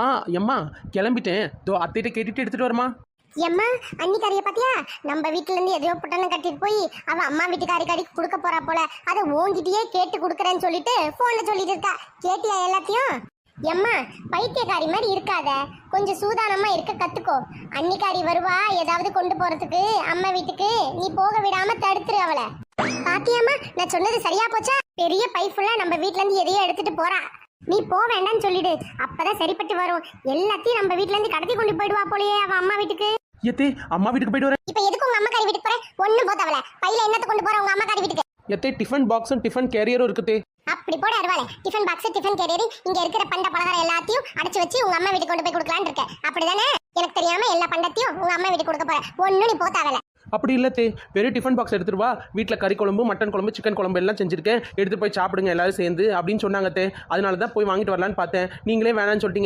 ஆ எம்மா கிளம்பிட்டேன். தோ அத்தைகிட்ட கேட்டுட்டு எடுத்துட்டு வரமா. எம்மா அன்னிக்காரிய பாத்தியா? நம்ம வீட்டுல இருந்து எதையோ புட்டனை கட்டிட்டு போய் அவ அம்மா வீட்டுக்காரி கடைக்கு கொடுக்க போறா போல. அதை ஓங்கிட்டயே கேட்டு கொடுக்கறேன்னு சொல்லிட்டு போன்ல சொல்லிட்டு இருக்கா. கேட்டியா எல்லாத்தையும்? எம்மா பைத்தியக்காரி மாதிரி இருக்காத, கொஞ்சம் சூதானமா இருக்க கத்துக்கோ. அன்னிக்காரி வருவா ஏதாவது கொண்டு போறதுக்கு அம்மா வீட்டுக்கு, நீ போக விடாம தடுத்துரு அவளை. பாத்தியாம்மா நான் சொன்னது சரியா போச்சா? பெரிய பை ஃபுல்லா நம்ம வீட்ல இருந்து எதையோ எடுத்துட்டு போறா. நீ போ வேண்டாம்னு சொல்லிடு, அப்பதான் சரிப்பட்டு வரும். எல்லாத்தையும் நம்ம வீட்ல இருந்து கடத்தி கொண்டு போயிடுவா போலயே அவ அம்மா வீட்டுக்கு. எத்தே அம்மா வீட்டுக்கு போயிட்டு வரேன். இப்ப எதுக்கு உங்க அம்மா காரி வீட்டுக்கு போற? ஒண்ணும் போதவள, பையில என்னத்த கொண்டு போற உங்க அம்மா காரி வீட்டுக்கு? எத்தே டிஃபன் பாக்ஸும் டிஃபன் கேரியரும் இருக்குதே. அப்படி போட அருவாளே, டிஃபன் பாக்ஸ் டிஃபன் கேரியர் இங்க இருக்கிற பண்ட பலகாரம் எல்லாத்தையும் அடைச்சு வச்சு உங்க அம்மா வீட்டுக்கு கொண்டு போய் கொடுக்கலான்னு இருக்க. அப்படிதானே? எனக்கு தெரியாம எல்லா பண்டத்தையும் உங்க அம்மா வீட்டுக்கு கொடுக்க போற. ஒன்னும் நீ போத்தாவல. அப்படி இல்லத்தே, வெறும் டிஃபன் பாக்ஸ் எடுத்துட்டு வா, வீட்டில் கறி குழம்பு மட்டன் குழம்பு சிக்கன் குழம்பு எல்லாம் செஞ்சிருக்கேன், எடுத்து போய் சாப்பிடுங்க எல்லாரும் சேர்ந்து அப்படின்னு சொன்னாங்க தே. அதனால தான் போய் வாங்கிட்டு வரலான்னு பார்த்தேன், நீங்களே வேணான்னு சொல்லிட்டீங்க.